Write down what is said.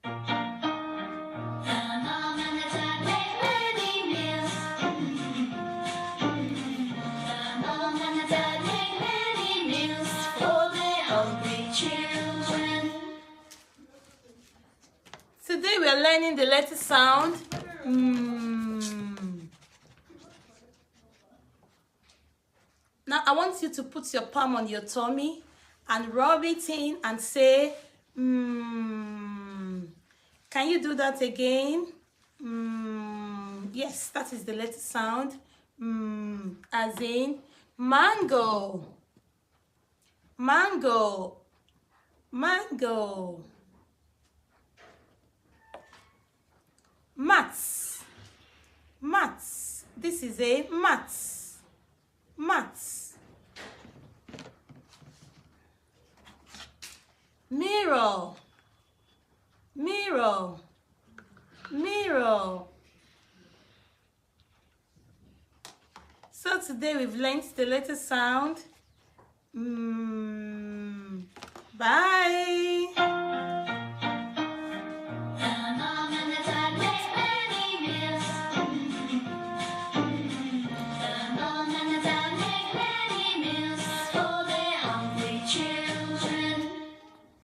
Mom and Dad make many meals. Mom and Dad make many meals for their hungry children. Today we are learning the letter sound. Now I want you to put your palm on your tummy and rub it in and say, Can you do that again? Yes, that is the letter sound. As in mango, mango, mango. Mats, mats. This is a mats, mats. Mirror, mirror, mirror. So today we've learned the letter sound. Bye.